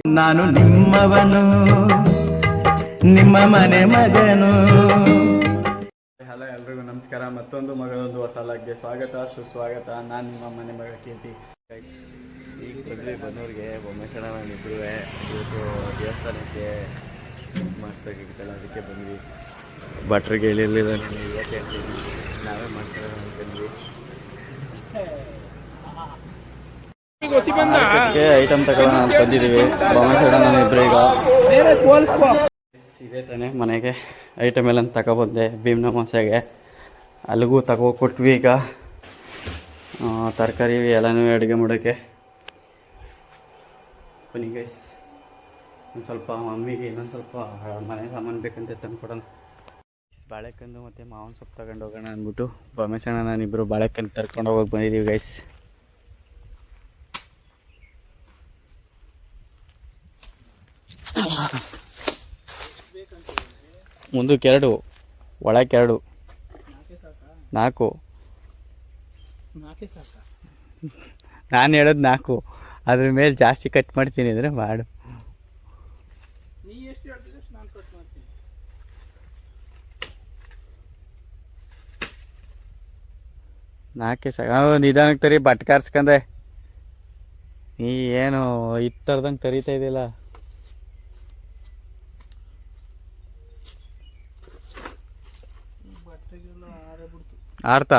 ನಾನು ನಿಮ್ಮವನು, ನಿಮ್ಮ ಮನೆ ಮಗನು. ಹಲೋ, ಎಲ್ರಿಗೂ ನಮಸ್ಕಾರ. ಮತ್ತೊಂದು ಮಗದೊಂದು ಹೊಸ ಲಾಗ್ಗೆ ಸ್ವಾಗತ ಸುಸ್ವಾಗತ. ನಾನು ನಿಮ್ಮ ಮನೆ ಮಗ ಕೀರ್ತಿ. ಈಗ ಬಂದ್ವಿ ಬನ್ನೂರಿಗೆ. ಬೊಮ್ಮೇಶ್ವರ ನಾನಿಬ್ಬರು ಇವತ್ತು ದೇವಸ್ಥಾನಕ್ಕೆ ಮಾಡಿಸ್ಬೇಕಿತ್ತಲ್ಲ, ಅದಕ್ಕೆ ಬಂದ್ವಿ. ಭಟ್ರಿಗೆ ಹೇಳಿರಲಿಲ್ಲ, ನಾನು ಇವತ್ತು ಹೇಳ್ತೀನಿ, ನಾವೇ ಮಾಡ್ತಾರೆ ಅಂದ್ಕೊಂಡ್ವಿ. ಐಟಮ್ ತಗೊಳ್ಳೋಣ ಅಂತ ಬಂದಿದ್ದೀವಿ. ಬೊಮ್ಮೇಶ್ವರ ನಾನಿಬ್ಬರು ಈಗ ಇದೇ ತಾನೇ ಮನೆಗೆ ಐಟಮ್ ಎಲ್ಲ ತಗೊಬಂದೆ. ಭೀಮ್ನ ಮಸಾಗೆ ಅಲ್ಲಿಗೂ ಕೊಟ್ವಿ. ಈಗ ತರಕಾರಿ ಎಲ್ಲನೂ ಅಡುಗೆ ಮಾಡೋಕ್ಕೆ ಬನ್ನಿ ಗೈಸ್. ಒಂದು ಸ್ವಲ್ಪ ಮಮ್ಮಿಗೆ ಇನ್ನೊಂದು ಸ್ವಲ್ಪ ಮನೆ ಸಾಮಾನು ಬೇಕಂತ ತಂದು ಕೊಡೋಣ. ಬಾಳೆಕಂದು ಮತ್ತು ಮಾವಿನ ಸೊಪ್ಪು ತಗೊಂಡು ಹೋಗೋಣ ಅಂದ್ಬಿಟ್ಟು ಬೊಮ್ಮೇಶ್ವರ ನಾನಿಬ್ಬರು ಬಾಳೆಕಂದು ತರ್ಕೊಂಡು ಹೋಗೋಕೆ ಬಂದಿದ್ದೀವಿ ಗೈಸ್. ಮುಂದಕ್ಕೆ 2, ಒಳಕ್ಕೆ 2, 4. ನಾನು ಹೇಳೋದು 4, ಅದ್ರ ಮೇಲೆ ಜಾಸ್ತಿ ಕಟ್ ಮಾಡ್ತೀನಿ ಅಂದರೆ ಮಾಡು. ನಾಲ್ಕೇ ಸಾಕು. ನಿಧಾನಕ್ಕೆ ತರಿ, ಬಟ್ ಕಾರ್ಸ್ಕಂದೆ. ನೀ ಏನು ಇತ್ತರ್ದಂಗೆ ತರಿತಾ ಇದೆಯಲ್ಲ. ಆರ್ತಾ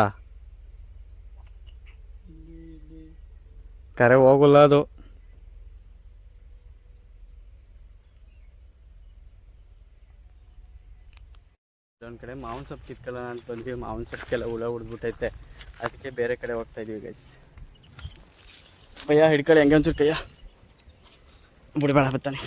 ಕರೆ ಹೋಗಲ್ಲ ಅದು. ಒಂದು ಕಡೆ ಮಾವಿನ ಸೊಪ್ಪು ಕಿತ್ಕೊಳ್ಳೋಣ ಅಂತ ಬಂದ್ವಿ. ಮಾವಿನ ಸೊಪ್ಪಿಗೆಲ್ಲ ಹುಳ ಹೊಡೆದ್ಬಿಟ್ಟೈತೆ, ಅದಕ್ಕೆ ಬೇರೆ ಕಡೆ ಹೋಗ್ತಾ ಇದೀವಿ ಗೈಸ್. ಭಯ್ಯ ಹಿಡ್ಕೊಳ್ಳಿ, ಹೆಂಗೆ ಒಂಚೂರು ಕೈಯ ಬಿಡಬೇಡ ಬತ್ತಾನೆ.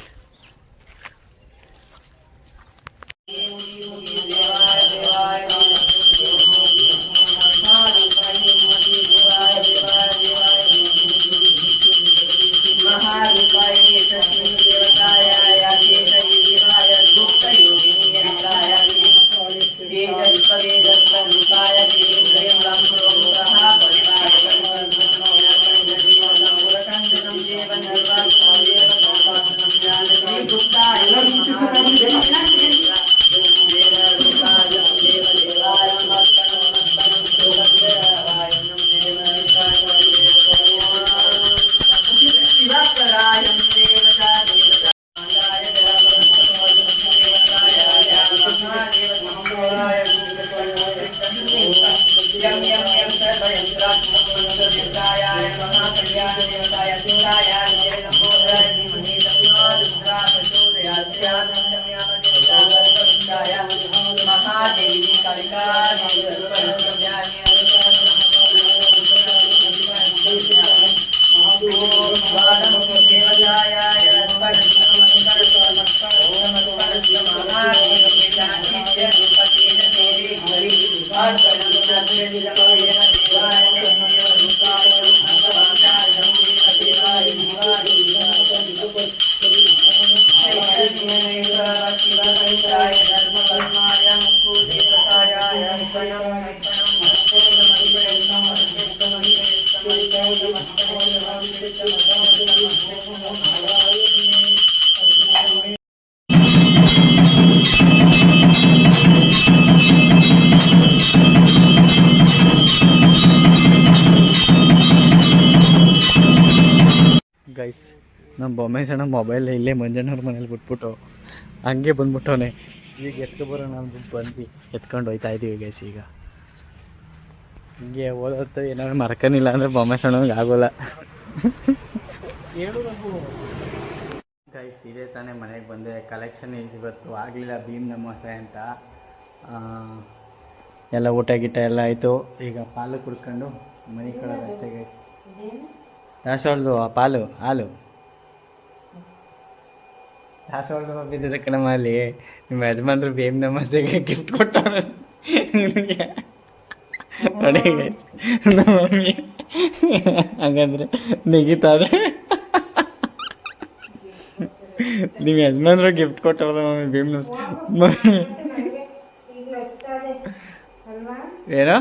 ಗೈಸ್, ನಮ್ಮ ಬೊಮ್ಮೇಶಣ್ಣ ಮೊಬೈಲ್ ಇಲ್ಲೇ ಮಂಜಣ್ಣವ್ರ ಮನೇಲಿ ಬಿಟ್ಬಿಟ್ಟು ಹಂಗೆ ಬಂದ್ಬಿಟ್ಟವನೆ. ಈಗ ಎತ್ಕೊ ಬರೋಣ ಅಂದ್ಬಿಟ್ಟು ಬಂದ್ವಿ, ಎತ್ಕೊಂಡು ಹೋಯ್ತಾ ಇದ್ದೀವಿ ಗೈಸ್. ಈಗ ಹಿಂಗೆ ಓದೋದು ಏನಾದ್ರು ಮರ್ಕನಿಲ್ಲ ಅಂದರೆ ಬೊಮ್ಮೇಶಣ್ಣನಿಗೆ ಆಗೋಲ್ಲ ಗೈಸ್. ಇದೇ ತಾನೇ ಮನೆಗೆ ಬಂದೆ. ಕಲೆಕ್ಷನ್ ಇವತ್ತು ಆಗಲಿಲ್ಲ, ಭೀಮ್ ನಮೋಸೆ ಅಂತ ಎಲ್ಲ ಊಟ ಗೀಟ ಎಲ್ಲ ಆಯಿತು. ಈಗ ಪಾಲು ಕುಡ್ಕೊಂಡು ಮನೆ ಕಳೋದು ಅಷ್ಟೇ ಗೈಸ್. ದಾಸವಾಳದು ಪಾಲು, ಹಾಲು ದಾಸವಾಳದು ಬಿದ್ದಿದೆ ಕಣಮ್ಮ. ಅಲ್ಲಿ ನಿಮ್ಮ ಯಜಮಾನ್ರು ಭೀಮ್ ನಮೋಸೆಗೆ ಗಿಫ್ಟ್ ಕೊಟ್ಟವ್ರೆ ನೋಡಿ ಗೈಸ್. ನಮ್ಮ ಮಮ್ಮಿ ಹಾಗಂದ್ರೆ ನೆಗಿತಾರೆ. ನಿಮ್ಮ ಯಜಮಾನ್ರು ಗಿಫ್ಟ್ ಕೊಟ್ಟವ್ರ ಮಮ್ಮಿ ಭೀಮ್ ನಮೋಸೆ. ಮಮ್ಮಿ ಏನೋ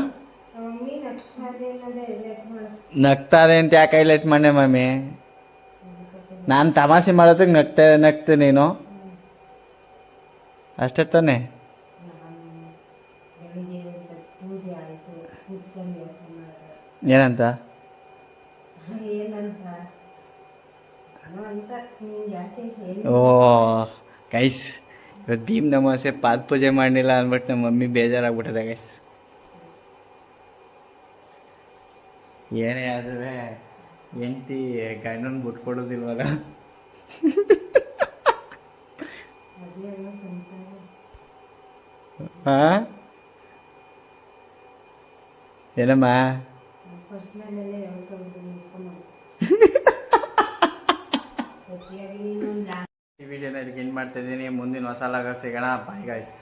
ನಗ್ತಾರೆ ಅಂತ ಯಾಕೆ ಹೈಲೈಟ್ ಮಾಡೆ ಮಮ್ಮಿ? ನಾನು ತಮಾಷೆ ಮಾಡೋದಕ್ಕೆ ನಗ್ತೆ ನೀನು ಅಷ್ಟೇ ತಾನೆ. ಏನಂತ ಓ ಗೈಸ್ ಇವತ್ತು ಭೀಮ್ ನಮಾಸೆ ಪಾದ ಪೂಜೆ ಮಾಡಲಿಲ್ಲ ಅಂದ್ಬಿಟ್ಟು ನಮ್ಮ ಮಮ್ಮಿ ಬೇಜಾರಾಗ್ಬಿಟ್ಟದೆ ಗೈಸ್. ಏನೇ ಆದ್ರೂ ಹೆಂಡತಿ ಗಂಡನ ಬಿಟ್ಕೊಡೋದಿಲ್ವಲ್ಲ. ಹಾಂ ಏನಮ್ಮ ಈ ವಿಡಿಯೋನ ಇದಕ್ಕೆ ಎಂಡ್ ಮಾಡ್ತಾ ಇದ್ದೀನಿ. ಮುಂದಿನ ಹೊಸ ಲಾಗ ಸಿಗೋಣ. Bye guys.